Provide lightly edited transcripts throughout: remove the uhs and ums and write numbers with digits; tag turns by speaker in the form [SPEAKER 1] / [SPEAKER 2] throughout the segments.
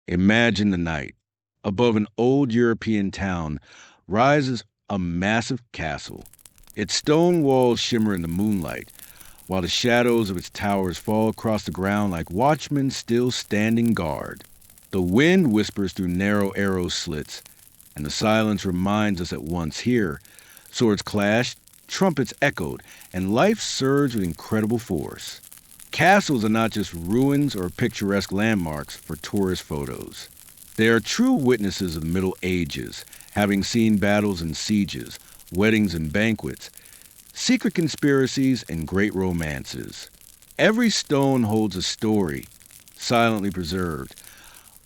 [SPEAKER 1] Imagine the night. Above an old European town rises a massive castle. Its stone walls shimmer in the moonlight, while the shadows of its towers fall across the ground like watchmen still standing guard. The wind whispers through narrow arrow slits, and the silence reminds us at once here. Swords clashed, trumpets echoed, and life surged with incredible force. Castles are not just ruins or picturesque landmarks for tourist photos. They are true witnesses of the Middle Ages, having seen battles and sieges, weddings and banquets, secret conspiracies and great romances. Every stone holds a story, silently preserved,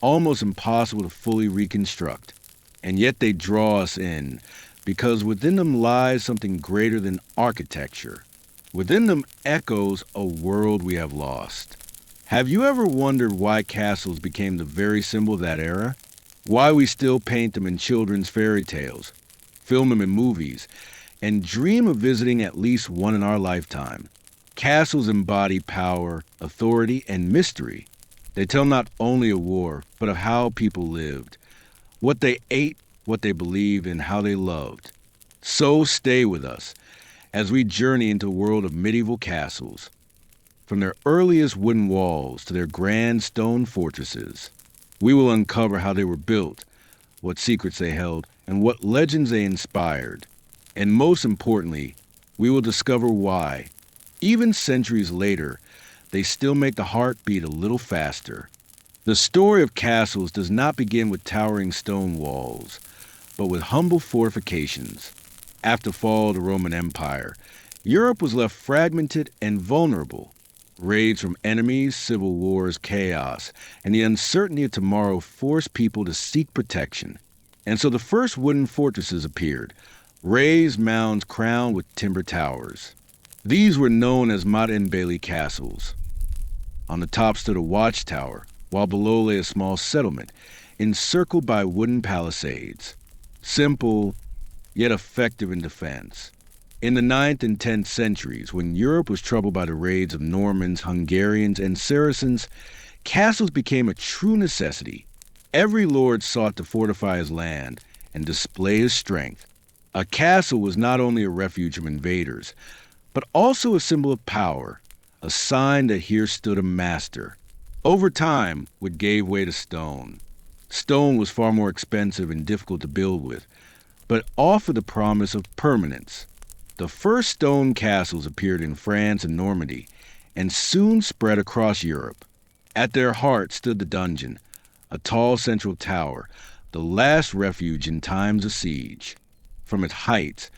[SPEAKER 1] almost impossible to fully reconstruct. And yet they draw us in, because within them lies something greater than architecture. Within them echoes a world we have lost. Have you ever wondered why castles became the very symbol of that era? Why we still paint them in children's fairy tales, film them in movies, and dream of visiting at least one in our lifetime? Castles embody power, authority, and mystery. They tell not only of war, but of how people lived, what they ate, what they believed, and how they loved. So stay with us as we journey into a world of medieval castles, from their earliest wooden walls to their grand stone fortresses. We will uncover how they were built, what secrets they held, and what legends they inspired. And most importantly, we will discover why, even centuries later, they still make the heart beat a little faster. The story of castles does not begin with towering stone walls, but with humble fortifications. After the fall of the Roman Empire, Europe was left fragmented and vulnerable. Raids from enemies, civil wars, chaos, and the uncertainty of tomorrow forced people to seek protection. And so the first wooden fortresses appeared, raised mounds crowned with timber towers. These were known as Bailey castles. On the top stood a watchtower, while below lay a small settlement, encircled by wooden palisades. Simple, yet effective in defense. In the 9th and 10th centuries, when Europe was troubled by the raids of Normans, Hungarians, and Saracens, castles became a true necessity. Every lord sought to fortify his land and display his strength. A castle was not only a refuge from invaders, but also a symbol of power, a sign that here stood a master. Over time, wood gave way to stone. Stone was far more expensive and difficult to build with, but offered the promise of permanence. The first stone castles appeared in France and Normandy, and soon spread across Europe. At their heart stood the dungeon, a tall central tower, the last refuge in times of siege. From its heights,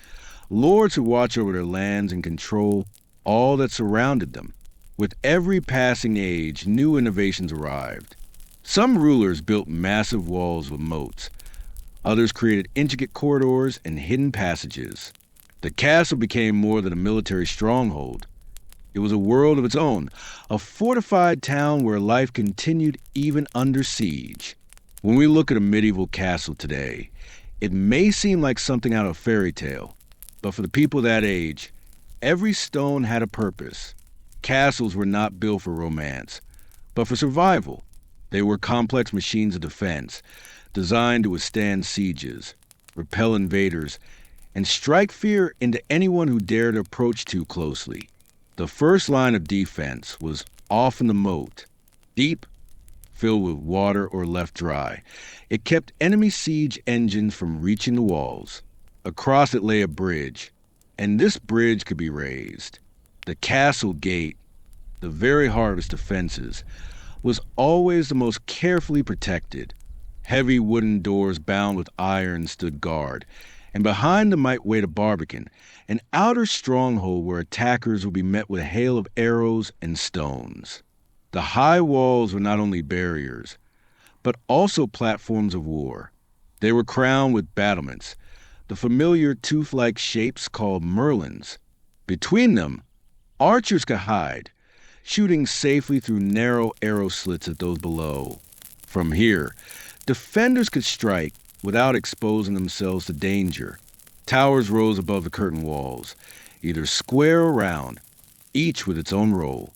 [SPEAKER 1] lords would watch over their lands and control all that surrounded them. With every passing age, new innovations arrived. Some rulers built massive walls with moats. Others created intricate corridors and hidden passages. The castle became more than a military stronghold. It was a world of its own, a fortified town where life continued even under siege. When we look at a medieval castle today, it may seem like something out of a fairy tale, but for the people of that age, every stone had a purpose. Castles were not built for romance, but for survival. They were complex machines of defense, designed to withstand sieges, repel invaders, and strike fear into anyone who dared approach too closely. The first line of defense was often the moat, deep, filled with water or left dry. It kept enemy siege engines from reaching the walls. Across it lay a bridge, and this bridge could be raised. The castle gate, the very heart of its defenses, was always the most carefully protected. Heavy wooden doors bound with iron stood guard, and behind them might wait a barbican, an outer stronghold where attackers would be met with a hail of arrows and stones. The high walls were not only barriers, but also platforms of war. They were crowned with battlements, the familiar tooth-like shapes called merlins. Between them, archers could hide, shooting safely through narrow arrow slits at those below. From here, defenders could strike without exposing themselves to danger. Towers rose above the curtain walls, either square or round, each with its own role.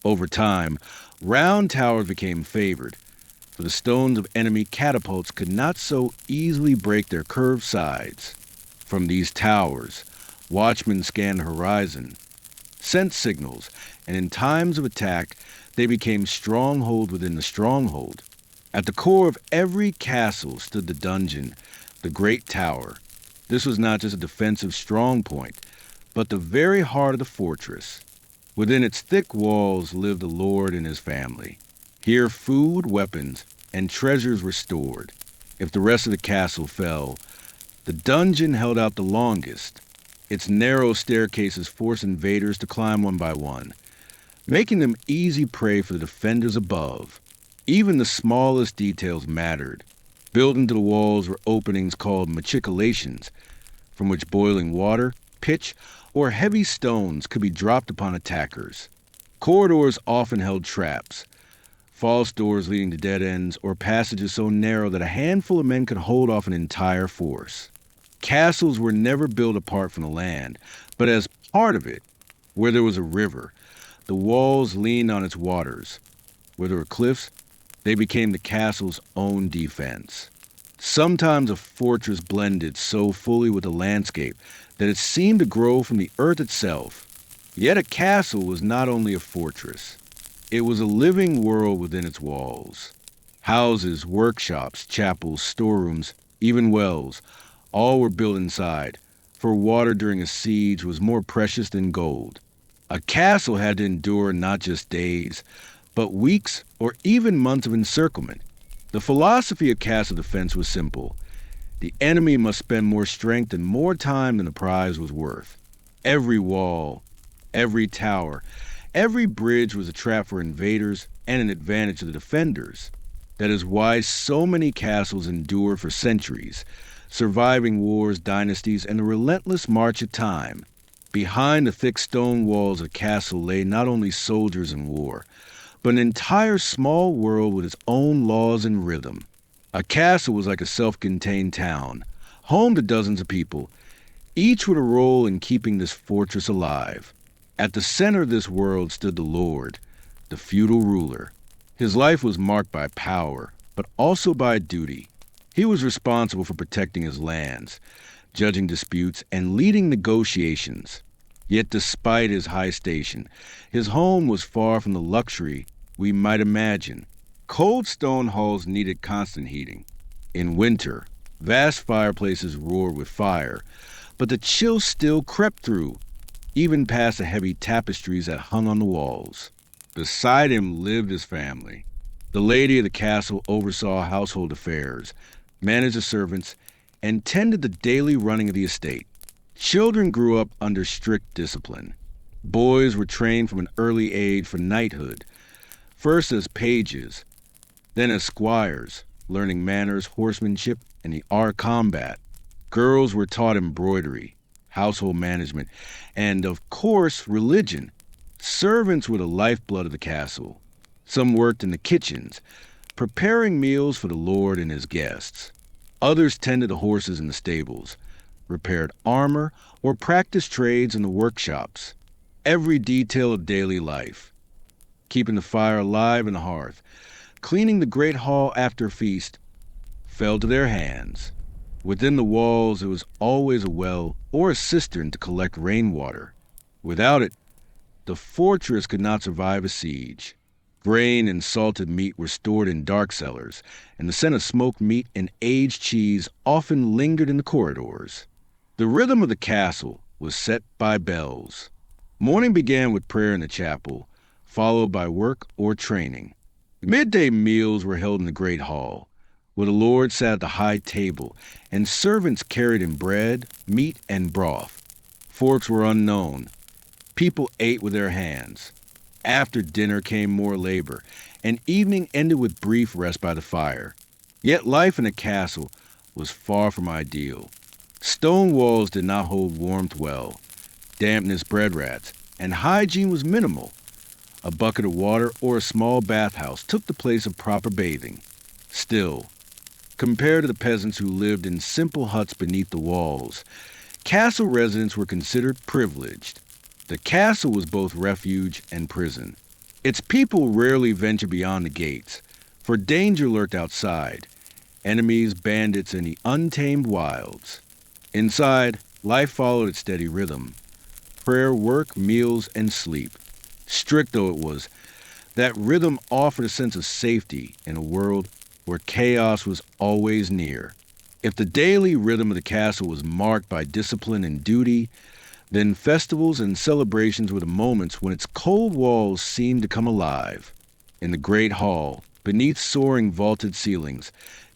[SPEAKER 1] Over time, round towers became favored, for the stones of enemy catapults could not so easily break their curved sides. From these towers, watchmen scanned the horizon, sent signals, and in times of attack, they became stronghold within the stronghold. At the core of every castle stood the dungeon, the great tower. This was not just a defensive strong point, but the very heart of the fortress. Within its thick walls lived the lord and his family. Here food, weapons, and treasures were stored. If the rest of the castle fell, the dungeon held out the longest. Its narrow staircases forced invaders to climb one by one, making them easy prey for the defenders above. Even the smallest details mattered. Built into the walls were openings called machicolations, from which boiling water, pitch, or heavy stones could be dropped upon attackers. Corridors often held traps, false doors leading to dead ends, or passages so narrow that a handful of men could hold off an entire force. Castles were never built apart from the land, but as part of it. Where there was a river, the walls leaned on its waters. Where there were cliffs, they became the castle's own defense. Sometimes a fortress blended so fully with the landscape that it seemed to grow from the earth itself. Yet a castle was not only a fortress. It was a living world within its walls. Houses, workshops, chapels, storerooms, even wells, all were built inside, for water during a siege was more precious than gold. A castle had to endure not just days, but weeks or even months of encirclement. The philosophy of castle defense was simple. The enemy must spend more strength and more time than the prize was worth. Every wall, every tower, every bridge was a trap for invaders and an advantage to the defenders. That is why so many castles endure for centuries, surviving wars, dynasties, and the relentless march of time. Behind the thick stone walls of the castle lay not only soldiers and war, but an entire small world with its own laws and rhythm. A castle was like a self-contained town, home to dozens of people, each with a role in keeping this fortress alive. At the center of this world stood the Lord, the feudal ruler. His life was marked by power, but also by duty. He was responsible for protecting his lands, judging disputes, and leading negotiations. Yet despite his high station, his home was far from the luxury we might imagine. Cold stone halls needed constant heating. In winter, vast fireplaces roared with fire, but the chill still crept through, even past the heavy tapestries that hung on the walls. Beside him lived his family. The lady of the castle oversaw household affairs, managed the servants, and tended the daily running of the estate. Children grew up under strict discipline. Boys were trained from an early age for knighthood, first as pages, then as squires, learning manners, horsemanship, and the art of combat. Girls were taught embroidery, household management, and, of course, religion. Servants were the lifeblood of the castle. Some worked in the kitchens, preparing meals for the lord and his guests. Others tended the horses in the stables, repaired armor, or practiced trades in the workshops. Every detail of daily life, keeping the fire alive in the hearth, cleaning the great hall after a feast, fell to their hands. Within the walls there was always a well or a cistern to collect rainwater. Without it, the fortress could not survive a siege. Grain and salted meat were stored in dark cellars, and the scent of smoked meat and aged cheese often lingered in the corridors. The rhythm of the castle was set by bells. Morning began with prayer in the chapel, followed by work or training. Midday meals were held in the great hall, where the lord sat at the high table, and servants carried in bread, meat, and broth. Forks were unknown. People ate with their hands. After dinner came more labor, and evening ended with brief rest by the fire. Yet life in a castle was far from ideal. Stone walls did not hold warmth well. Dampness bred rats, and hygiene was minimal. A bucket of water or a small bathhouse took the place of proper bathing. Still, compared to the peasants who lived in simple huts beneath the walls, castle residents were considered privileged. The castle was both refuge and prison. Its people rarely ventured beyond the gates, For danger lurked outside, enemies, bandits, and the untamed wilds. Inside, life followed its steady rhythm. Prayer, work, meals, and sleep. Strict though it was, that rhythm offered a sense of safety in a world where chaos was always near. If the daily rhythm of the castle was marked by discipline and duty, then festivals and celebrations were the moments when its cold walls seemed to come alive. In the great hall, beneath soaring vaulted ceilings,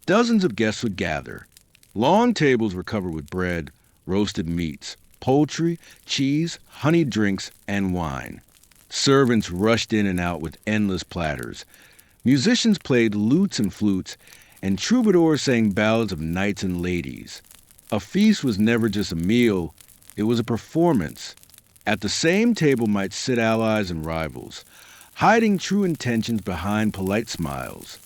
[SPEAKER 1] dozens of guests would gather. Long tables were covered with bread, roasted meats, poultry, cheese, honeyed drinks, and wine. Servants rushed in and out with endless platters. Musicians played lutes and flutes, and troubadours sang ballads of knights and ladies. A feast was never just a meal, it was a performance. At the same table might sit allies and rivals, hiding true intentions behind polite smiles.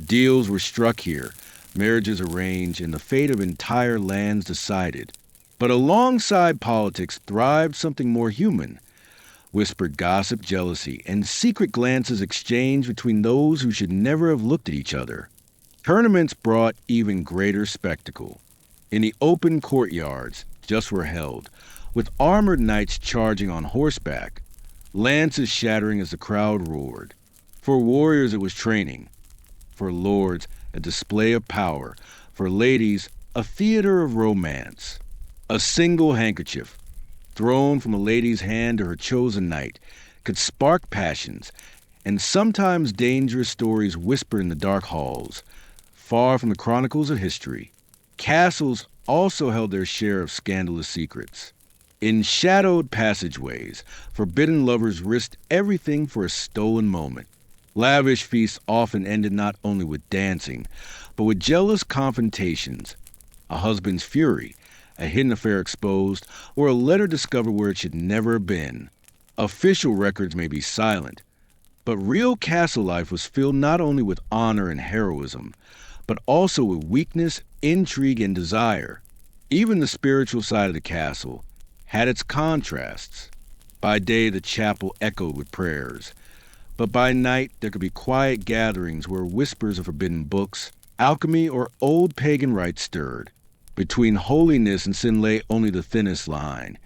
[SPEAKER 1] Deals were struck here, marriages arranged, and the fate of entire lands decided. But alongside politics thrived something more human. Whispered gossip, jealousy, and secret glances exchanged between those who should never have looked at each other. Tournaments brought even greater spectacle. In the open courtyards, just were held, with armored knights charging on horseback, lances shattering as the crowd roared. For warriors it was training, for lords a display of power, for ladies a theater of romance. A single handkerchief, thrown from a lady's hand to her chosen knight, could spark passions, and sometimes dangerous stories whisper in the dark halls, far from the chronicles of history. Castles also held their share of scandalous secrets. In shadowed passageways, forbidden lovers risked everything for a stolen moment. Lavish feasts often ended not only with dancing, but with jealous confrontations, a husband's fury, a hidden affair exposed, or a letter discovered where it should never have been. Official records may be silent, but real castle life was filled not only with honor and heroism, but also with weakness, intrigue, and desire. Even the spiritual side of the castle had its contrasts. By day, the chapel echoed with prayers, but by night there could be quiet gatherings where whispers of forbidden books, alchemy, or old pagan rites stirred. Between holiness and sin lay only the thinnest line,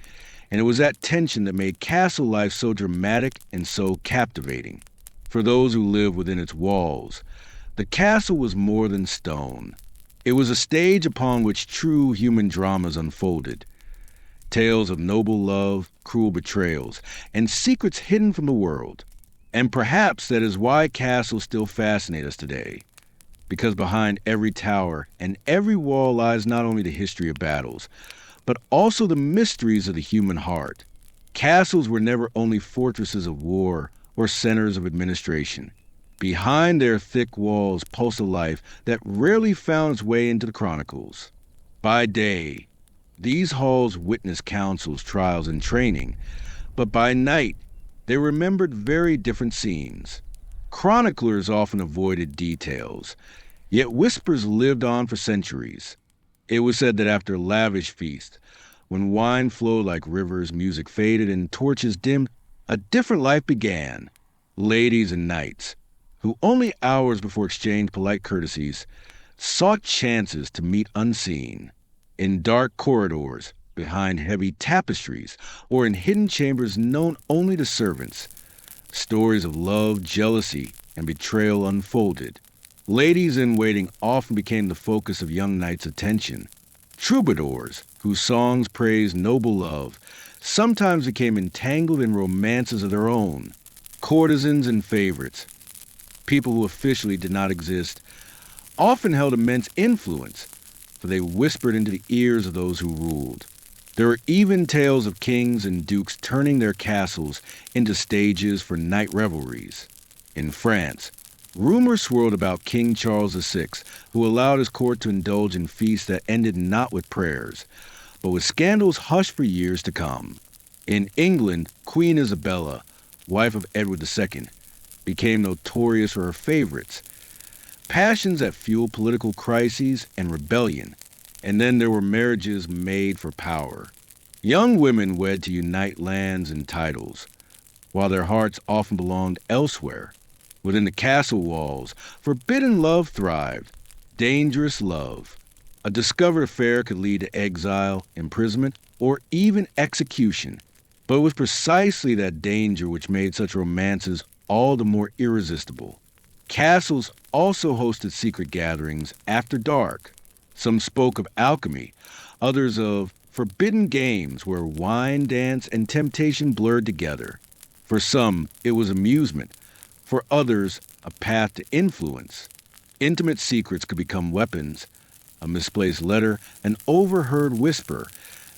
[SPEAKER 1] and it was that tension that made castle life so dramatic and so captivating. For those who lived within its walls, the castle was more than stone. It was a stage upon which true human dramas unfolded. Tales of noble love, cruel betrayals, and secrets hidden from the world. And perhaps that is why castles still fascinate us today. Because behind every tower and every wall lies not only the history of battles, but also the mysteries of the human heart. Castles were never only fortresses of war or centers of administration. Behind their thick walls pulsed a life that rarely found its way into the chronicles. By day, these halls witnessed councils, trials, and training, but by night, they remembered very different scenes. Chroniclers often avoided details, yet whispers lived on for centuries. It was said that after a lavish feast, when wine flowed like rivers, music faded, and torches dimmed, a different life began. Ladies and knights, who only hours before exchanged polite courtesies, sought chances to meet unseen. In dark corridors, behind heavy tapestries, or in hidden chambers known only to servants, stories of love, jealousy, and betrayal unfolded. Ladies in waiting often became the focus of young knights' attention. Troubadours, whose songs praised noble love, sometimes became entangled in romances of their own. Courtesans and favorites, people who officially did not exist, often held immense influence, for they whispered into the ears of those who ruled. There are even tales of kings and dukes turning their castles into stages for night revelries. In France, rumors swirled about King Charles VI, who allowed his court to indulge in feasts that ended not with prayers, but with scandals hushed for years to come. In England, Queen Isabella, wife of Edward II, became notorious for her favorites, passions that fueled political crises and rebellion. And then there were marriages made for power. Young women wed to unite lands and titles, while their hearts often belonged elsewhere. Within the castle walls, forbidden love thrived, dangerous love. A discovered affair could lead to exile, imprisonment, or even execution. But it was precisely that danger which made such romances all the more irresistible. Castles also hosted secret gatherings after dark. Some spoke of alchemy, others of forbidden games where wine, dance, and temptation blurred together. For some, it was amusement. For others, a path to influence. Intimate secrets could become weapons. A misplaced letter, an overheard whisper.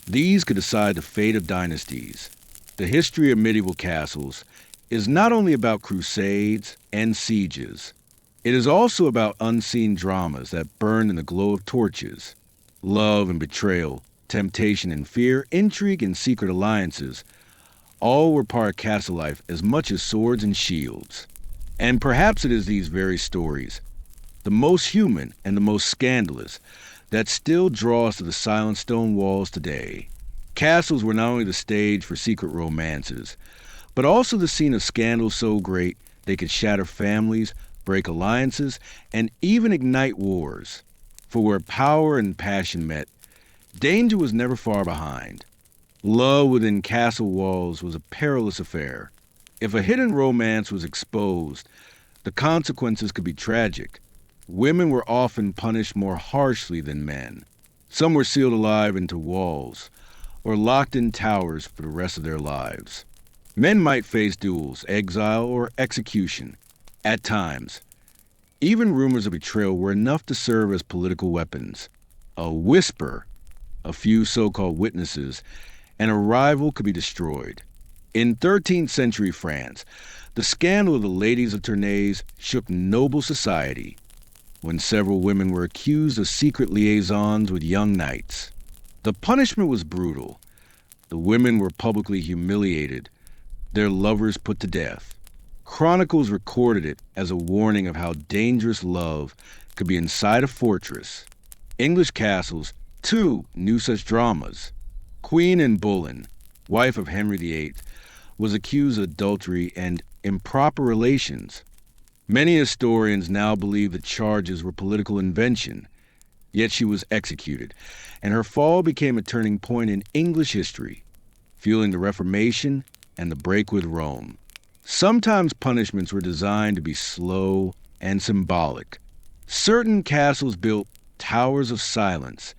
[SPEAKER 1] These could decide the fate of dynasties. The history of medieval castles is not only about crusades and sieges. It is also about unseen dramas that burn in the glow of torches. Love and betrayal, temptation and fear, intrigue and secret alliances, all were part of castle life as much as swords and shields. And perhaps it is these very stories, the most human and the most scandalous, that still draw us to the silent stone walls today. Castles were not only the stage for secret romances, but also the scene of scandals so great they could shatter families, break alliances, and even ignite wars. For where power and passion met, danger was never far behind. Love within castle walls was a perilous affair. If a hidden romance was exposed, the consequences could be tragic. Women were often punished more harshly than men. Some were sealed alive into walls, or locked in towers for the rest of their lives. Men might face duels, exile, or execution. At times, even rumors of betrayal were enough to serve as political weapons. A whisper, a few so-called witnesses, and a rival could be destroyed. In 13th century France, the scandal of the ladies of Tournai shook noble society when several women were accused of secret liaisons with young knights. The punishment was brutal. The women were publicly humiliated, their lovers put to death. Chronicles recorded it as a warning of how dangerous love could be inside a fortress. English castles, too, knew such dramas. Queen Anne Boleyn, wife of Henry VIII, was accused of adultery and improper relations. Many historians now believe the charges were political invention, yet she was executed, and her fall became a turning point in English history, fueling the Reformation and the break with Rome. Sometimes punishments were designed to be slow and symbolic. Certain castles built towers of silence,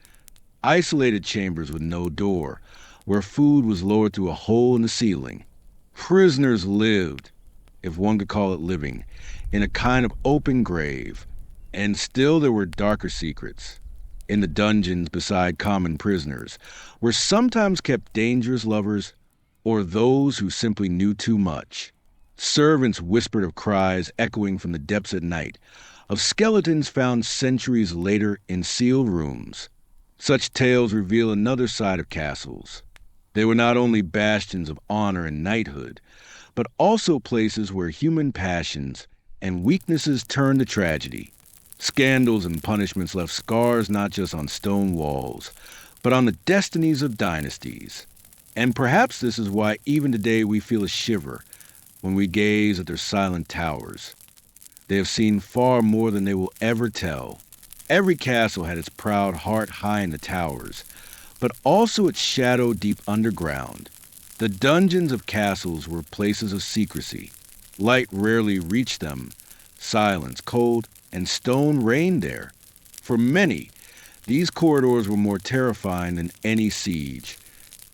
[SPEAKER 1] isolated chambers with no door, where food was lowered through a hole in the ceiling. Prisoners lived, if one could call it living, in a kind of open grave. And still there were darker secrets. In the dungeons beside common prisoners were sometimes kept dangerous lovers or those who simply knew too much. Servants whispered of cries echoing from the depths at night, of skeletons found centuries later in sealed rooms. Such tales reveal another side of castles. They were not only bastions of honor and knighthood, but also places where human passions and weaknesses turned to tragedy. Scandals and punishments left scars not just on stone walls, but on the destinies of dynasties. And perhaps this is why even today we feel a shiver when we gaze at their silent towers. They have seen far more than they will ever tell. Every castle had its proud heart high in the towers, but also its shadow deep underground. The dungeons of castles were places of secrecy. Light rarely reached them. Silence, cold, and stone reigned there. For many, these corridors were more terrifying than any siege,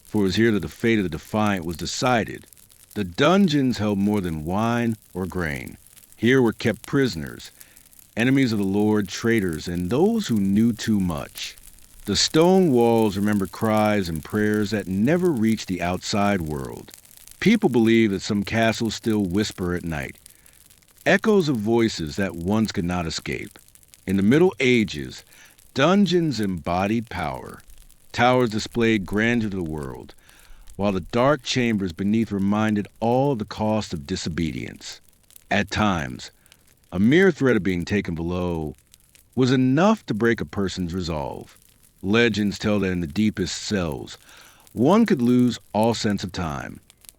[SPEAKER 1] for it was here that the fate of the defiant was decided. The dungeons held more than wine or grain. Here were kept prisoners, enemies of the Lord, traitors, and those who knew too much. The stone walls remember cries and prayers that never reached the outside world. People believe that some castles still whisper at night, echoes of voices that once could not escape. In the Middle Ages, dungeons embodied power. Towers displayed grandeur to the world, while the dark chambers beneath reminded all of the cost of disobedience. At times, a mere threat of being taken below was enough to break a person's resolve. Legends tell that in the deepest cells, one could lose all sense of time.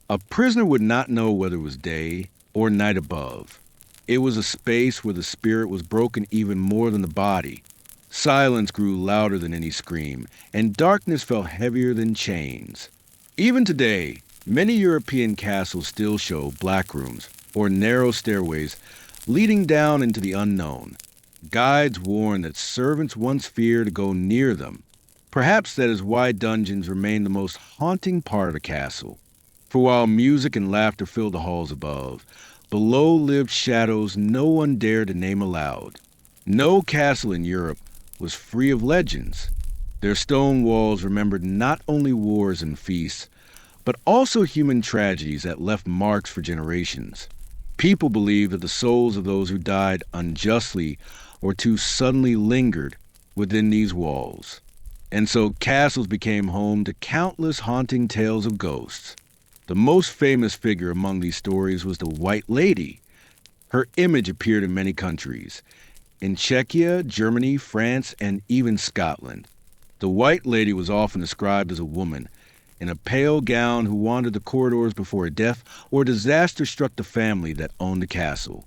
[SPEAKER 1] A prisoner would not know whether it was day or night above. It was a space where the spirit was broken even more than the body. Silence grew louder than any scream, and darkness felt heavier than chains. Even today, many European castles still show black rooms or narrow stairways leading down into the unknown. Guides warn that servants once feared to go near them. Perhaps that is why dungeons remain the most haunting part of a castle. For while music and laughter filled the halls above, below lived shadows no one dared to name aloud. No castle in Europe was free of legends. Their stone walls remembered not only wars and feasts, but also human tragedies that left marks for generations. People believed that the souls of those who died unjustly or too suddenly lingered within these walls. And so castles became home to countless haunting tales of ghosts. The most famous figure among these stories was the White Lady. Her image appeared in many countries, in Czechia, Germany, France, and even Scotland. The White Lady was often described as a woman in a pale gown who wandered the corridors before a death or disaster struck the family that owned the castle.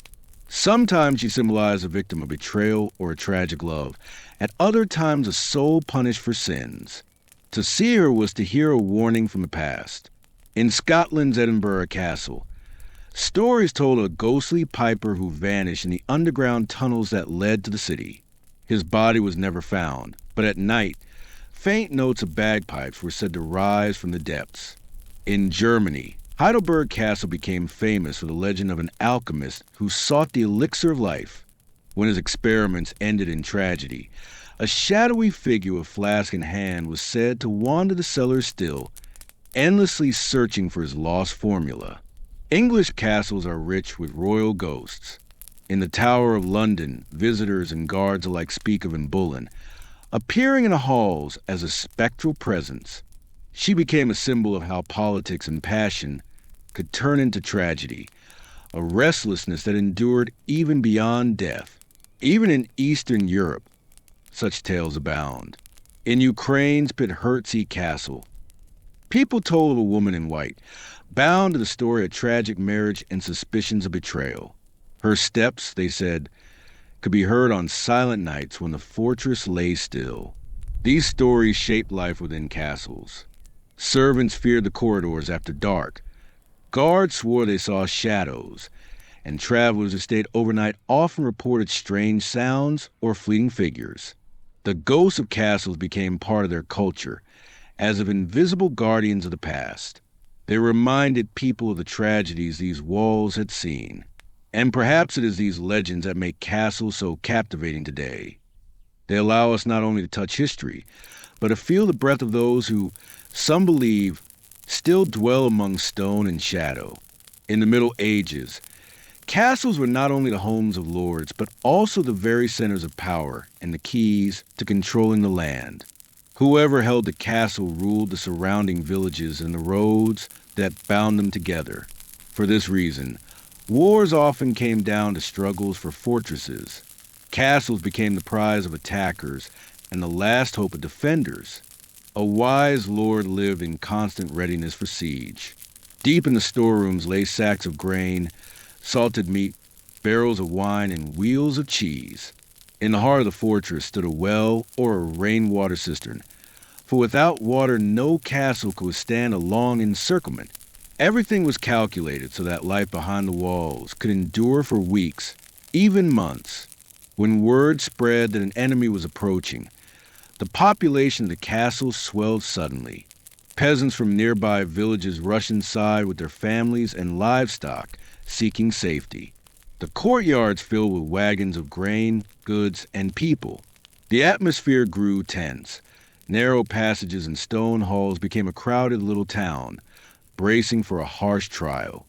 [SPEAKER 1] Sometimes she symbolized a victim of betrayal or a tragic love, at other times a soul punished for sins. To see her was to hear a warning from the past. In Scotland's Edinburgh Castle, stories told of a ghostly piper who vanished in the underground tunnels that led to the city. His body was never found, but at night, faint notes of bagpipes were said to rise from the depths. In Germany, Heidelberg Castle became famous for the legend of an alchemist who sought the elixir of life. When his experiments ended in tragedy, a shadowy figure with flask in hand was said to wander the cellars still, endlessly searching for his lost formula. English castles are rich with royal ghosts. In the Tower of London, visitors and guards alike speak of Anne Boleyn, appearing in the halls as a spectral presence. She became a symbol of how politics and passion could turn into tragedy, a restlessness that endured even beyond death. Even in Eastern Europe, such tales abound. In Ukraine's Pithertsi Castle, people told of a woman in white, bound to the story of tragic marriage and suspicions of betrayal. Her steps, they said, could be heard on silent nights when the fortress lay still. These stories shaped life within castles. Servants feared the corridors after dark. Guards swore they saw shadows, and travelers who stayed overnight often reported strange sounds or fleeting figures. The ghosts of castles became part of their culture, as of invisible guardians of the past. They reminded people of the tragedies these walls had seen. And perhaps it is these legends that make castles so captivating today. They allow us not only to touch history, but to feel the breath of those who, some believe, still dwell among stone and shadow. In the Middle Ages, castles were not only the homes of lords, but also the very centers of power and the keys to controlling the land. Whoever held the castle ruled the surrounding villages and the roads that bound them together. For this reason, wars often came down to struggles for fortresses. Castles became the prize of attackers and the last hope of defenders. A wise lord lived in constant readiness for siege. Deep in the storerooms lay sacks of grain, salted meat, barrels of wine, and wheels of cheese. In the heart of the fortress stood a well or a rainwater cistern, for without water no castle could withstand a long encirclement. Everything was calculated so that life behind the walls could endure for weeks, even months. When word spread that an enemy was approaching, the population of the castle swelled suddenly. Peasants from nearby villages rushed inside with their families and livestock, seeking safety. The courtyards filled with wagons of grain, goods, and people. The atmosphere grew tense. Narrow passages and stone halls became a crowded little town, bracing for a harsh trial.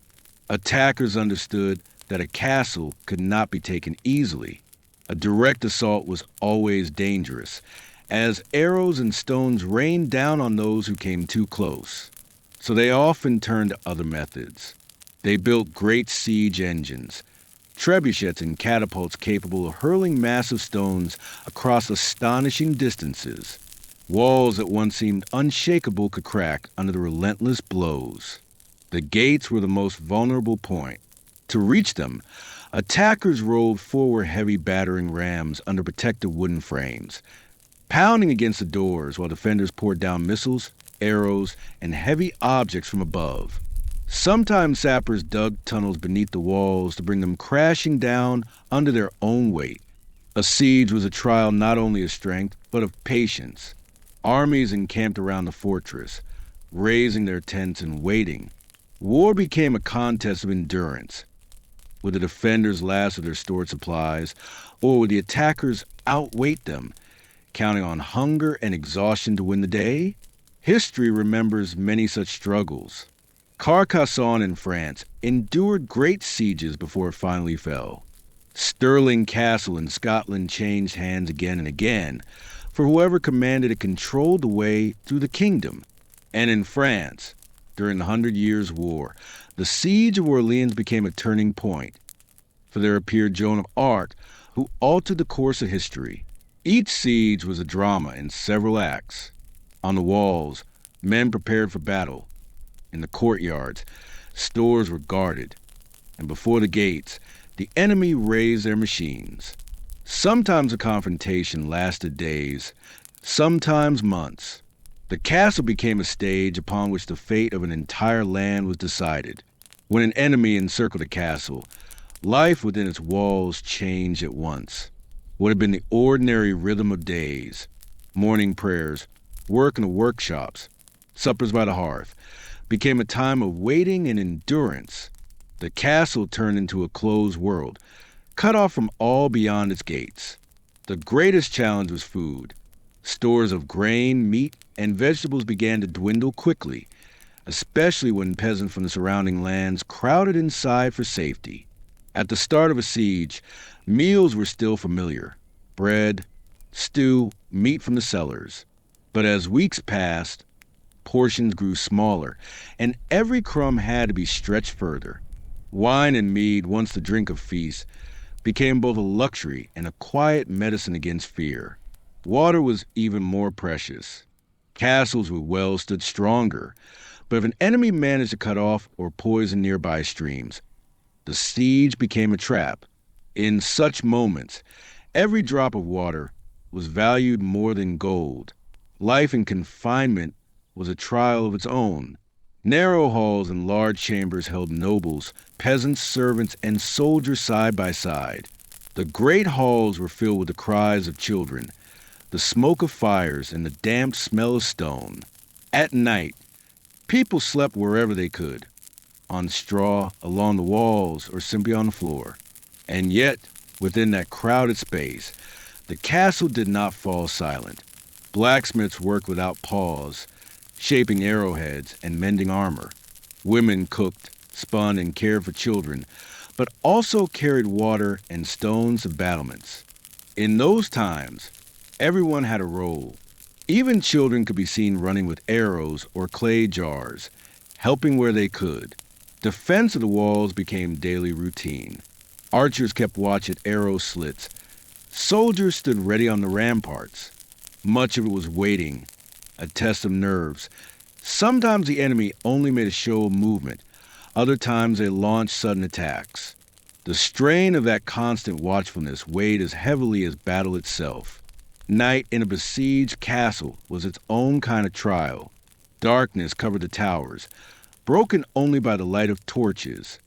[SPEAKER 1] Attackers understood that a castle could not be taken easily. A direct assault was always dangerous, as arrows and stones rained down on those who came too close. So they often turned to other methods. They built great siege engines, trebuchets and catapults capable of hurling massive stones across astonishing distances. Walls that once seemed unshakable could crack under the relentless blows. The gates were the most vulnerable point. To reach them, Attackers rolled forward heavy battering rams under protective wooden frames, pounding against the doors while defenders poured down missiles, arrows, and heavy objects from above. Sometimes sappers dug tunnels beneath the walls to bring them crashing down under their own weight. A siege was a trial not only of strength, but of patience. Armies encamped around the fortress, raising their tents and waiting. War became a contest of endurance. Would the defenders last of their stored supplies, or would the attackers outweight them, counting on hunger and exhaustion to win the day? History remembers many such struggles. Carcassonne in France endured great sieges before it finally fell. Stirling Castle in Scotland changed hands again and again, for whoever commanded it controlled the way through the kingdom. And in France, during the Hundred Years' War, the siege of Orleans became a turning point, for there appeared Joan of Arc, who altered the course of history. Each siege was a drama in several acts. On the walls, men prepared for battle. In the courtyards, stores were guarded, and before the gates, the enemy raised their machines. Sometimes the confrontation lasted days, sometimes months. The castle became a stage upon which the fate of an entire land was decided. When an enemy encircled a castle, life within its walls changed at once. What had been the ordinary rhythm of days, morning prayers, work in the workshops, suppers by the hearth, became a time of waiting and endurance. The castle turned into a closed world, cut off from all beyond its gates. The greatest challenge was food. Stores of grain, meat, and vegetables began to dwindle quickly, especially when peasants from the surrounding lands crowded inside for safety. At the start of a siege, meals were still familiar: bread, stew, meat from the cellars. But as weeks passed, portions grew smaller, and every crumb had to be stretched further. Wine and mead, once the drink of feast, became both a luxury and a quiet medicine against fear. Water was even more precious. Castles with wells stood stronger, but if an enemy managed to cut off or poison nearby streams, the siege became a trap. In such moments, every drop of water was valued more than gold. Life in confinement was a trial of its own. Narrow halls and large chambers held nobles, peasants, servants, and soldiers side by side. The great halls were filled with the cries of children, the smoke of fires, and the damp smell of stone. At night, people slept wherever they could, on straw, along the walls, or simply on the floor. And yet, within that crowded space, the castle did not fall silent. Blacksmiths worked without pause, shaping arrowheads and mending armor. Women cooked, spun, and cared for children, but also carried water and stones of battlements. In those times, everyone had a role. Even children could be seen running with arrows or clay jars, helping where they could. Defense of the walls became daily routine. Archers kept watch at arrow slits. Soldiers stood ready on the ramparts. Much of it was waiting, a test of nerves. Sometimes the enemy only made a show of movement. Other times they launched sudden attacks. The strain of that constant watchfulness weighed as heavily as battle itself. Night in a besieged castle was its own kind of trial. Darkness covered the towers, broken only by the light of torches.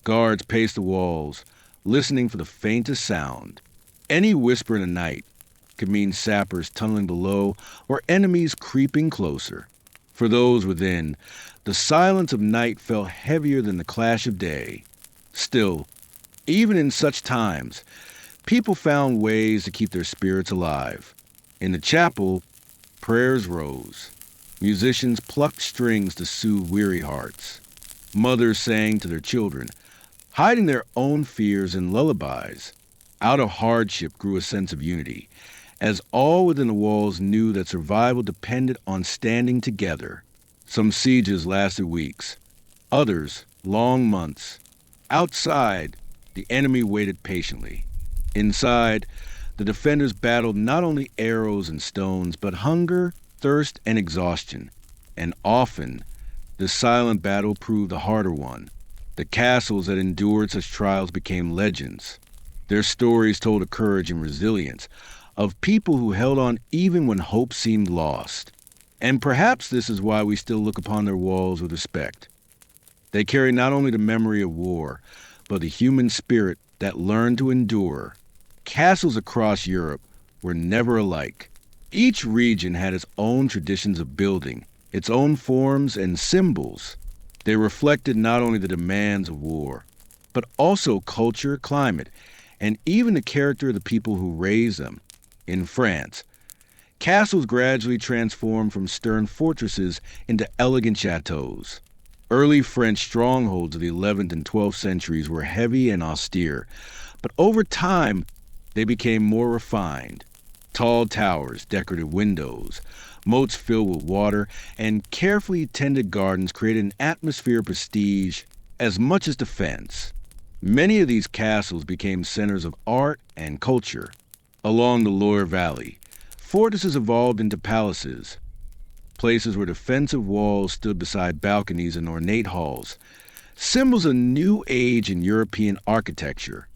[SPEAKER 1] Guards paced the walls, listening for the faintest sound. Any whisper in the night could mean sappers tunneling below or enemies creeping closer. For those within, the silence of night felt heavier than the clash of day. Still, even in such times, people found ways to keep their spirits alive. In the chapel, prayers rose. Musicians plucked strings to soothe weary hearts. Mothers sang to their children, hiding their own fears in lullabies. Out of hardship grew a sense of unity, as all within the walls knew that survival depended on standing together. Some sieges lasted weeks, others long months. Outside, the enemy waited patiently. Inside, the defenders battled not only arrows and stones, but hunger, thirst, and exhaustion. And often, the silent battle proved the harder one. The castles that endured such trials became legends. Their stories told of courage and resilience, of people who held on even when hope seemed lost. And perhaps this is why we still look upon their walls with respect. They carry not only the memory of war, but the human spirit that learned to endure. Castles across Europe were never alike. Each region had its own traditions of building, its own forms and symbols. They reflected not only the demands of war, but also culture, climate, and even the character of the people who raised them. In France, castles gradually transformed from stern fortresses into elegant chateaux. Early French strongholds of the 11th and 12th centuries were heavy and austere, but over time they became more refined. Tall towers, decorative windows, moats filled with water, and carefully tended gardens created an atmosphere of prestige as much as defense. Many of these castles became centers of art and culture. Along the Loire Valley, fortresses evolved into palaces, places where defensive walls stood beside balconies and ornate halls, symbols of new age in European architecture.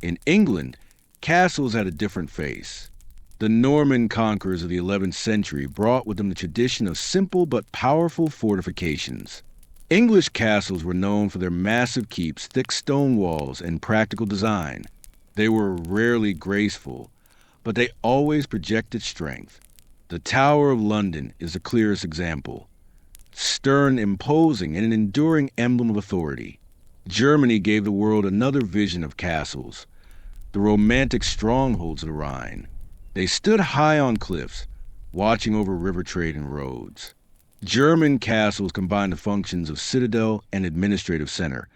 [SPEAKER 1] In England, castles had a different face. The Norman conquerors of the 11th century brought with them the tradition of simple but powerful fortifications. English castles were known for their massive keeps, thick stone walls, and practical design. They were rarely graceful, but they always projected strength. The Tower of London is the clearest example. Stern, imposing, and an enduring emblem of authority. Germany gave the world another vision of castles, the romantic strongholds of the Rhine. They stood high on cliffs, watching over river trade and roads. German castles combined the functions of citadel and administrative center,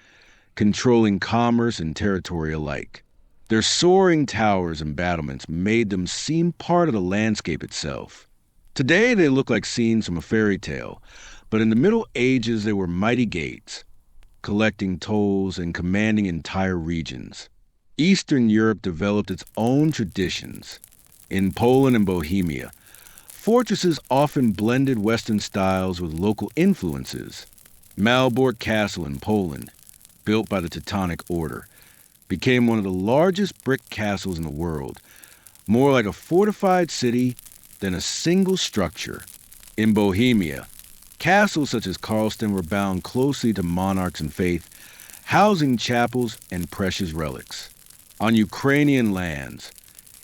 [SPEAKER 1] controlling commerce and territory alike. Their soaring towers and battlements made them seem part of the landscape itself. Today they look like scenes from a fairy tale, but in the Middle Ages they were mighty gates, collecting tolls and commanding entire regions. Eastern Europe developed its own traditions. In Poland and Bohemia, fortresses often blended Western styles with local influences. Malbork Castle in Poland, built by the Teutonic Order, became one of the largest brick castles in the world, more like a fortified city than a single structure. In Bohemia, castles such as Karlston were bound closely to monarchs and faith, housing chapels and precious relics. On Ukrainian lands,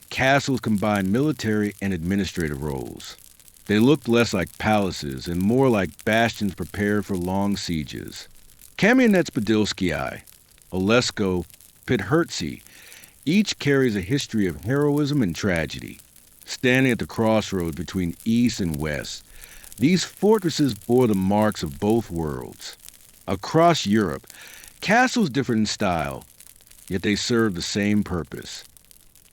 [SPEAKER 1] castles combined military and administrative roles. They looked less like palaces and more like bastions prepared for long sieges. Kamianets-Podilskyi, Olesko, Pithertsi, each carries a history of heroism and tragedy. Standing at the crossroads between East and West, these fortresses bore the marks of both worlds. Across Europe, castles differed in style, yet they served the same purpose: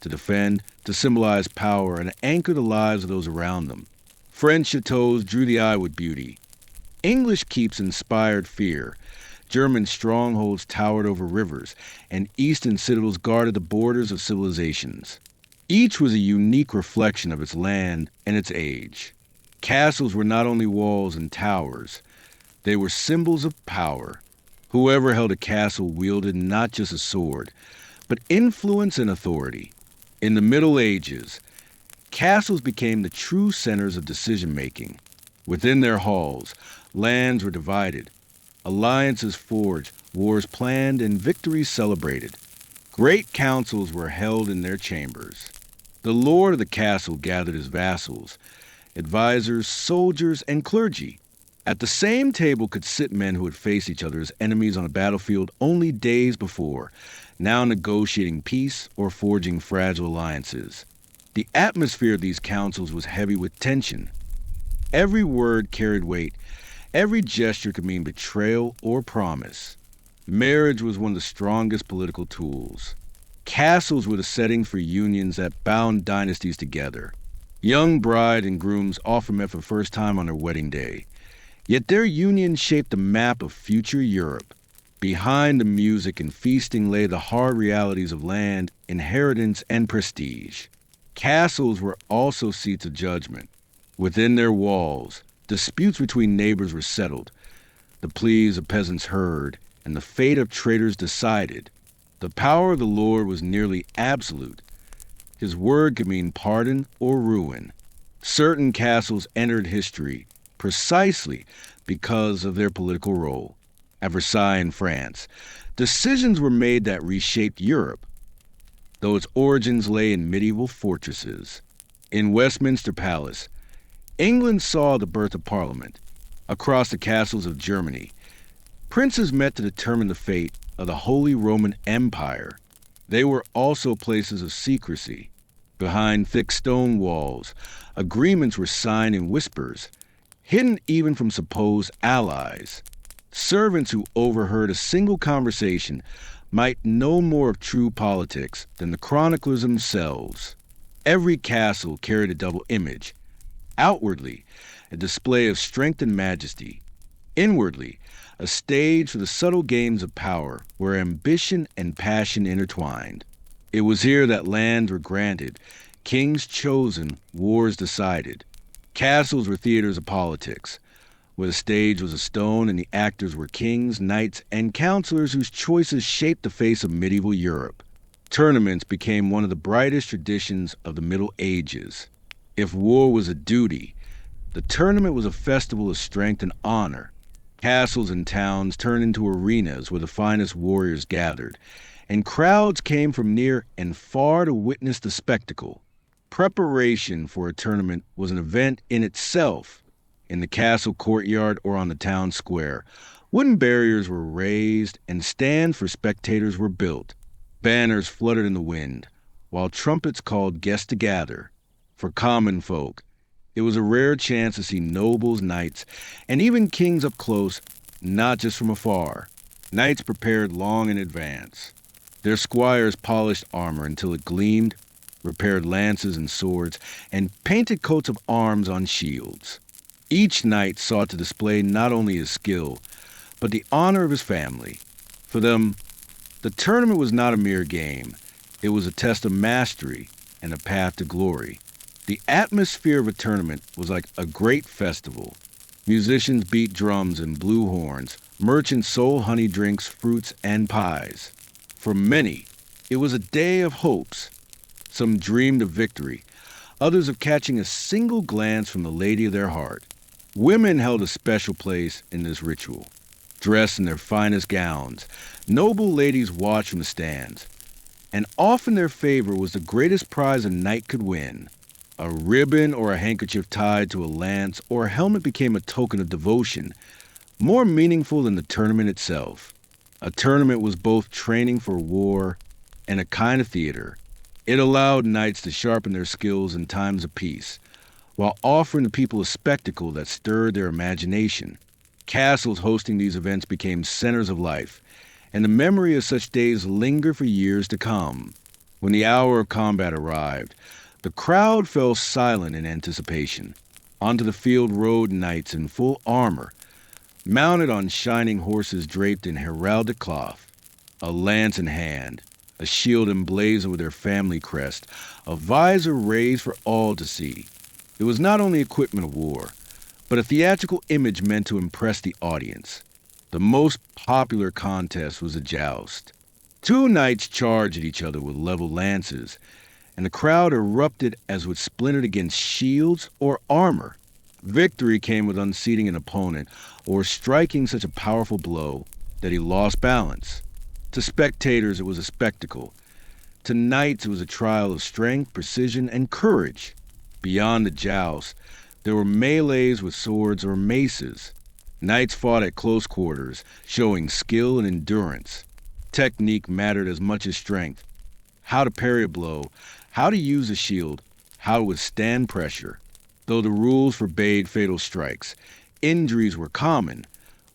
[SPEAKER 1] to defend, to symbolize power, and anchor the lives of those around them. French chateaux drew the eye with beauty. English keeps inspired fear. German strongholds towered over rivers, and Eastern citadels guarded the borders of civilizations. Each was a unique reflection of its land and its age. Castles were not only walls and towers, they were symbols of power. Whoever held a castle wielded not just a sword, but influence and authority. In the Middle Ages, castles became the true centers of decision-making. Within their halls, lands were divided, alliances forged, wars planned, and victories celebrated. Great councils were held in their chambers. The lord of the castle gathered his vassals, advisors, soldiers, and clergy. At the same table could sit men who had faced each other as enemies on a battlefield only days before, now negotiating peace or forging fragile alliances. The atmosphere of these councils was heavy with tension. Every word carried weight. Every gesture could mean betrayal or promise. Marriage was one of the strongest political tools. Castles were the setting for unions that bound dynasties together. Young bride and grooms often met for the first time on their wedding day. Yet their union shaped the map of future Europe. Behind the music and feasting lay the hard realities of land, inheritance, and prestige. Castles were also seats of judgment. Within their walls, disputes between neighbors were settled, the pleas of peasants heard, and the fate of traitors decided. The power of the Lord was nearly absolute. His word could mean pardon or ruin. Certain castles entered history precisely because of their political role. At Versailles in France, decisions were made that reshaped Europe, though its origins lay in medieval fortresses. In Westminster Palace, England saw the birth of Parliament. Across the castles of Germany, princes met to determine the fate of the Holy Roman Empire. They were also places of secrecy. Behind thick stone walls, agreements were signed in whispers, hidden even from supposed allies. Servants who overheard a single conversation might know more of true politics than the chroniclers themselves. Every castle carried a double image. Outwardly, a display of strength and majesty. Inwardly, a stage for the subtle games of power where ambition and passion intertwined. It was here that lands were granted, kings chosen, wars decided. Castles were theaters of politics, where the stage was a stone and the actors were kings, knights, and counselors whose choices shaped the face of medieval Europe. Tournaments became one of the brightest traditions of the Middle Ages. If war was a duty, the tournament was a festival of strength and honor. Castles and towns turned into arenas where the finest warriors gathered, and crowds came from near and far to witness the spectacle. Preparation for a tournament was an event in itself. In the castle courtyard or on the town square, wooden barriers were raised and stands for spectators were built. Banners fluttered in the wind, while trumpets called guests to gather. For common folk, it was a rare chance to see nobles, knights, and even kings up close, not just from afar. Knights prepared long in advance. Their squires polished armor until it gleamed, repaired lances and swords, and painted coats of arms on shields. Each knight sought to display not only his skill, but the honor of his family. For them, the tournament was not a mere game. It was a test of mastery and a path to glory. The atmosphere of a tournament was like a great festival. Musicians beat drums and blew horns. Merchants sold honey drinks, fruits, and pies. For many, it was a day of hopes. Some dreamed of victory, others of catching a single glance from the lady of their heart. Women held a special place in this ritual. Dressed in their finest gowns, noble ladies watched from the stands, and often their favor was the greatest prize a knight could win. A ribbon or a handkerchief tied to a lance or a helmet became a token of devotion, more meaningful than the tournament itself. A tournament was both training for war and a kind of theater. It allowed knights to sharpen their skills in times of peace, while offering the people a spectacle that stirred their imagination. Castles hosting these events became centers of life, and the memory of such days lingered for years to come. When the hour of combat arrived, the crowd fell silent in anticipation. Onto the field rode knights in full armor, mounted on shining horses draped in heraldic cloth, a lance in hand, a shield emblazoned with their family crest, a visor raised for all to see. It was not only equipment of war, but a theatrical image meant to impress the audience. The most popular contest was a joust. Two knights charged at each other with leveled lances, and the crowd erupted as it splintered against shields or armor. Victory came with unseating an opponent or striking such a powerful blow that he lost balance. To spectators, it was a spectacle. To knights, it was a trial of strength, precision, and courage. Beyond the joust, there were melees with swords or maces. Knights fought at close quarters, showing skill and endurance. Technique mattered as much as strength. How to parry a blow, how to use a shield, how to withstand pressure. Though the rules forbade fatal strikes, injuries were common,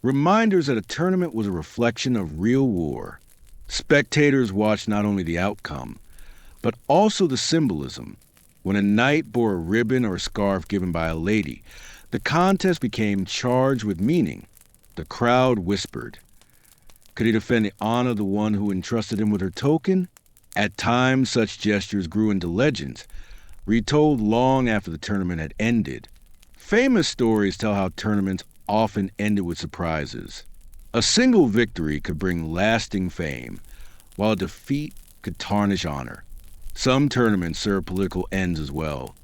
[SPEAKER 1] reminders that a tournament was a reflection of real war. Spectators watched not only the outcome, but also the symbolism. When a knight bore a ribbon or a scarf given by a lady, the contest became charged with meaning. The crowd whispered. Could he defend the honor of the one who entrusted him with her token? At times, such gestures grew into legends, retold long after the tournament had ended. Famous stories tell how tournaments often ended with surprises. A single victory could bring lasting fame, while a defeat could tarnish honor. Some tournaments served political ends as well.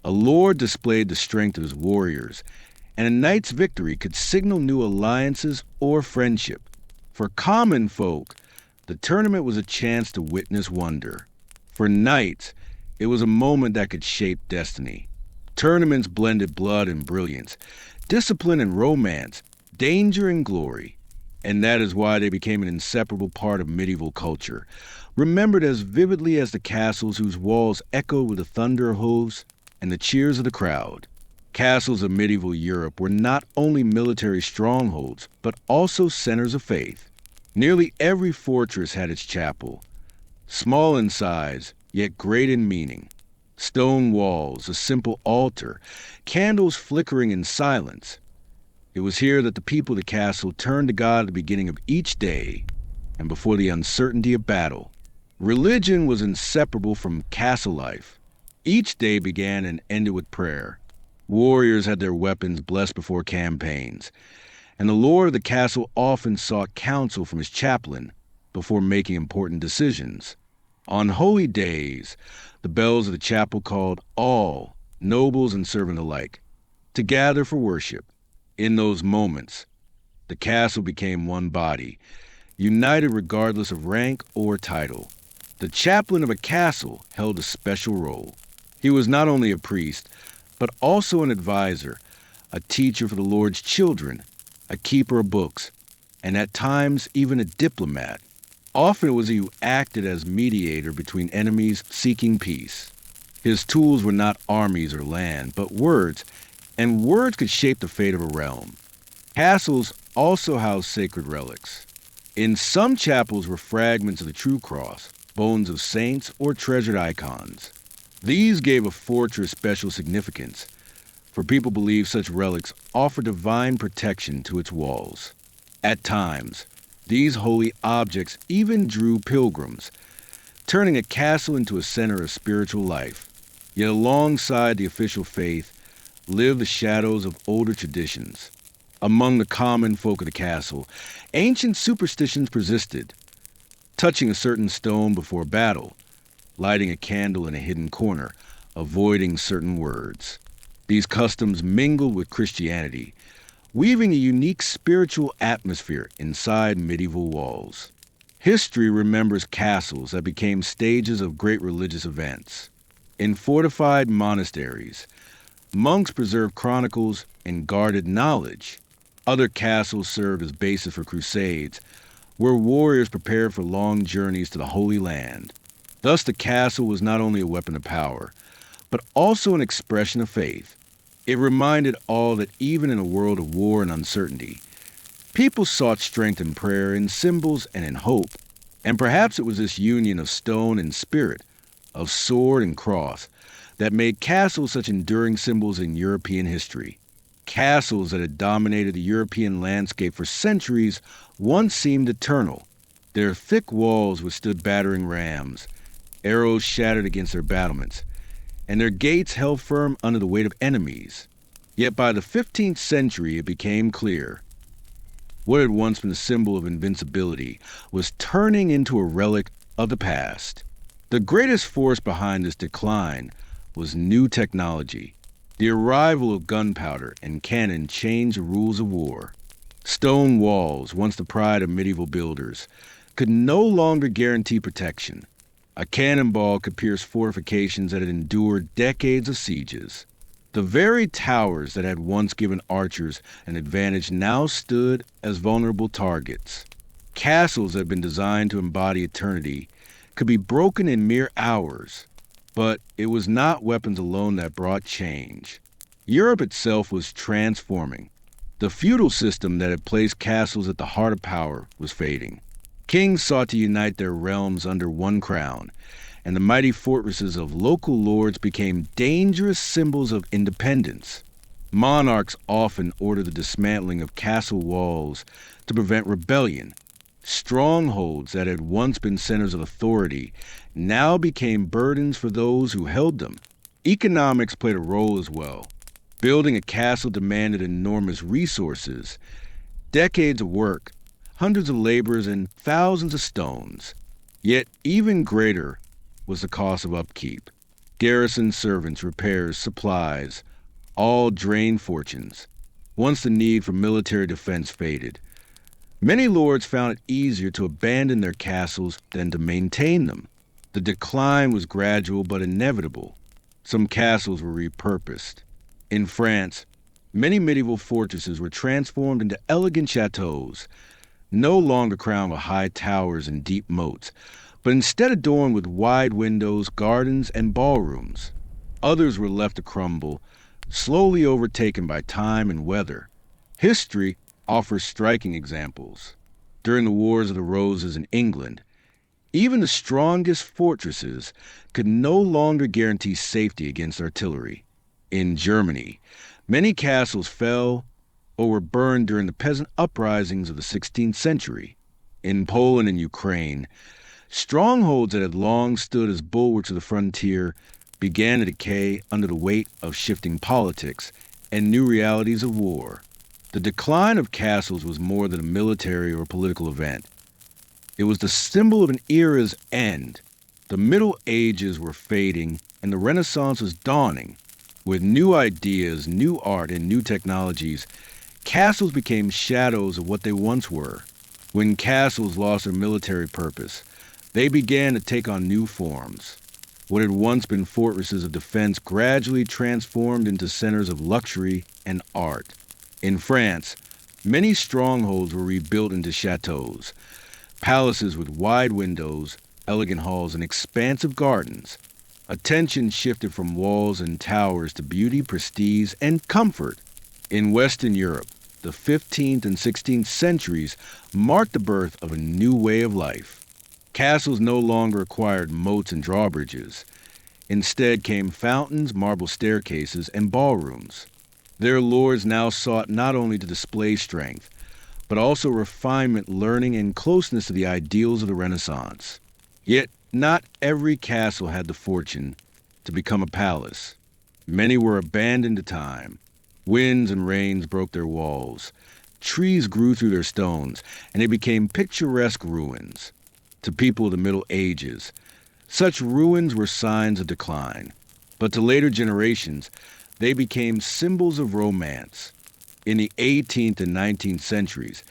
[SPEAKER 1] A lord displayed the strength of his warriors, and a knight's victory could signal new alliances or friendship. For common folk, the tournament was a chance to witness wonder. For knights, it was a moment that could shape destiny. Tournaments blended blood and brilliance, discipline and romance, danger and glory. And that is why they became an inseparable part of medieval culture, remembered as vividly as the castles whose walls echoed with the thunder of hooves and the cheers of the crowd. Castles of medieval Europe were not only military strongholds, but also centers of faith. Nearly every fortress had its chapel, small in size, yet great in meaning. Stone walls, a simple altar, candles flickering in silence. It was here that the people of the castle turned to God at the beginning of each day and before the uncertainty of battle. Religion was inseparable from castle life. Each day began and ended with prayer. Warriors had their weapons blessed before campaigns, and the lord of the castle often sought counsel from his chaplain before making important decisions. On holy days, the bells of the chapel called all, nobles and servants alike, to gather for worship. In those moments, the castle became one body, united regardless of rank or title. The chaplain of a castle held a special role. He was not only a priest, but also an advisor, a teacher for the Lord's children, a keeper of books, and at times even a diplomat. Often it was he who acted as mediator between enemies seeking peace. His tools were not armies or land, but words, and words could shape the fate of a realm. Castles also housed sacred relics. In some chapels were fragments of the true cross, bones of saints, or treasured icons. These gave a fortress special significance, for people believed such relics offered divine protection to its walls. At times, these holy objects even drew pilgrims, turning a castle into a center of spiritual life. Yet alongside the official faith lived the shadows of older traditions. Among the common folk of the castle, ancient superstitions persisted. Touching a certain stone before battle, lighting a candle in a hidden corner, avoiding certain words. These customs mingled with Christianity, weaving a unique spiritual atmosphere inside medieval walls. History remembers castles that became stages of great religious events. In fortified monasteries, monks preserved chronicles and guarded knowledge. Other castles served as bases for crusades, where warriors prepared for long journeys to the Holy Land. Thus the castle was not only a weapon of power, but also an expression of faith. It reminded all that even in a world of war and uncertainty, people sought strength in prayer, in symbols, and in hope. And perhaps it was this union of stone and spirit, of sword and cross, that made castles such enduring symbols in European history. Castles that had dominated the European landscape for centuries once seemed eternal. Their thick walls withstood battering rams, arrows shattered against their battlements, and their gates held firm under the weight of enemies. Yet by the 15th century it became clear what had once been a symbol of invincibility was turning into a relic of the past. The greatest force behind this decline was new technology. The arrival of gunpowder and cannon changed the rules of war. Stone walls, once the pride of medieval builders, could no longer guarantee protection. A cannonball could pierce fortifications that had endured decades of sieges. The very towers that had once given archers an advantage now stood as vulnerable targets. Castles that had been designed to embody eternity could be broken in mere hours. But it was not weapons alone that brought change. Europe itself was transforming. The feudal system that had placed castles at the heart of power was fading. Kings sought to unite their realms under one crown, and the mighty fortresses of local lords became dangerous symbols of independence. Monarchs often ordered the dismantling of castle walls to prevent rebellion. Strongholds that had once been centers of authority now became burdens for those who held them. Economics played a role as well. Building a castle demanded enormous resources. Decades of work, hundreds of laborers, and thousands of stones. Yet even greater was the cost of upkeep. Garrison servants, repairs, supplies, all drained fortunes. Once the need for military defense faded, many lords found it easier to abandon their castles than to maintain them. The decline was gradual but inevitable. Some castles were repurposed. In France, many medieval fortresses were transformed into elegant chateaux, no longer crowned with high towers and deep moats, but instead adorned with wide windows, gardens, and ballrooms. Others were left to crumble, slowly overtaken by time and weather. History offers striking examples. During the Wars of the Roses in England, even the strongest fortresses could no longer guarantee safety against artillery. In Germany, many castles fell or were burned during the peasant uprisings of the 16th century. In Poland and Ukraine, strongholds that had long stood as bulwarks of the frontier began to decay under the weight of shifting politics and new realities of war. The decline of castles was more than a military or political event. It was the symbol of an era's end. The Middle Ages were fading, and the Renaissance was dawning. With new ideas, new art, and new technologies, castles became shadows of what they once were. When castles lost their military purpose, they began to take on new forms. What had once been fortresses of defense gradually transformed into centers of luxury and art. In France, many strongholds were rebuilt into chateaux, palaces with wide windows, elegant halls, and expansive gardens. Attention shifted from walls and towers to beauty, prestige, and comfort. In Western Europe, the 15th and 16th centuries marked the birth of a new way of life. Castles no longer required moats and drawbridges. Instead came fountains, marble staircases, and ballrooms. Their lords now sought not only to display strength, but also refinement, learning, and closeness to the ideals of the Renaissance. Yet not every castle had the fortune to become a palace. Many were abandoned to time. Winds and rains broke their walls. Trees grew through their stones, and they became picturesque ruins. To people of the Middle Ages, such ruins were signs of decline. But to later generations, they became symbols of romance. In the 18th and 19th centuries,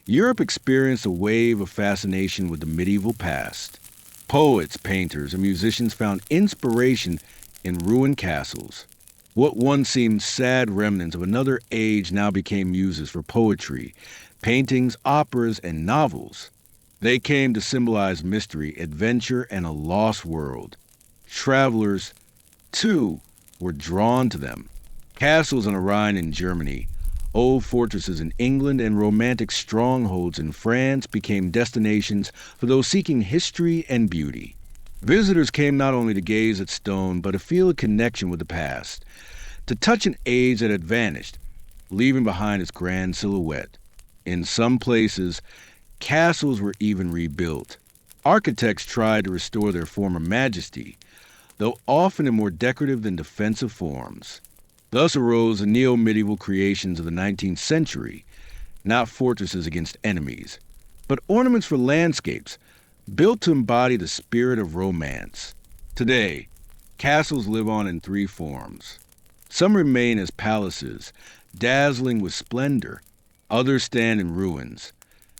[SPEAKER 1] Europe experienced a wave of fascination with the medieval past. Poets, painters, and musicians found inspiration in ruined castles. What once seemed sad remnants of another age now became muses for poetry, paintings, operas, and novels. They came to symbolize mystery, adventure, and a lost world. Travelers, too, were drawn to them. Castles on the Rhine in Germany, old fortresses in England, and romantic strongholds in France became destinations for those seeking history and beauty. Visitors came not only to gaze at stone, but to feel a connection with the past, to touch an age that had vanished, leaving behind its grand silhouette. In some places, castles were even rebuilt. Architects tried to restore their former majesty, though often in more decorative than defensive forms. Thus arose the neo-medieval creations of the 19th century, not fortresses against enemies, but ornaments for landscapes, built to embody the spirit of romance. Today, castles live on in three forms. Some remain as palaces, dazzling with splendor. Others stand in ruins,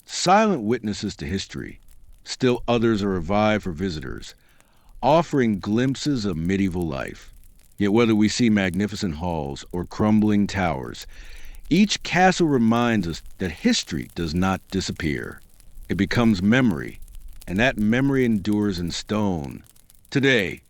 [SPEAKER 1] silent witnesses to history. Still others are revived for visitors, offering glimpses of medieval life. Yet whether we see magnificent halls or crumbling towers, each castle reminds us that history does not disappear. It becomes memory, and that memory endures in stone. Today,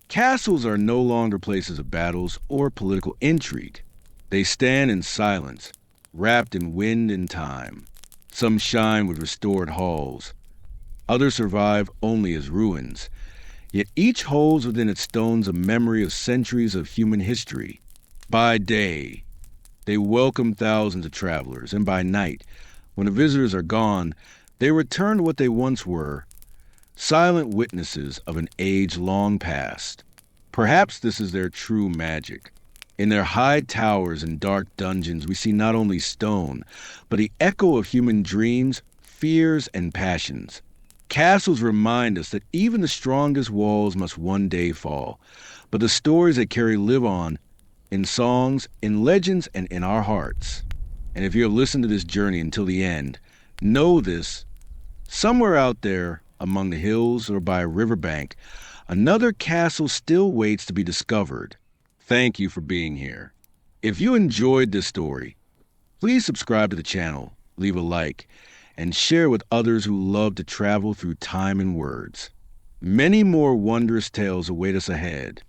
[SPEAKER 1] castles are no longer places of battles or political intrigue. They stand in silence, wrapped in wind and time. Some shine with restored halls. Others survive only as ruins. Yet each holds within its stones a memory of centuries of human history. By day, they welcome thousands of travelers, and by night, when the visitors are gone, they return to what they once were, silent witnesses of an age long past. Perhaps this is their true magic. In their high towers and dark dungeons, we see not only stone, but the echo of human dreams, fears and passions. Castles remind us that even the strongest walls must one day fall, but the stories they carry live on in songs, in legends, and in our hearts. And if you have listened to this journey until the end, know this: somewhere out there, among the hills or by a riverbank, another castle still waits to be discovered. Thank you for being here. If you enjoyed this story, please subscribe to the channel, leave a like, and share with others who love to travel through time and words. Many more wondrous tales await us ahead.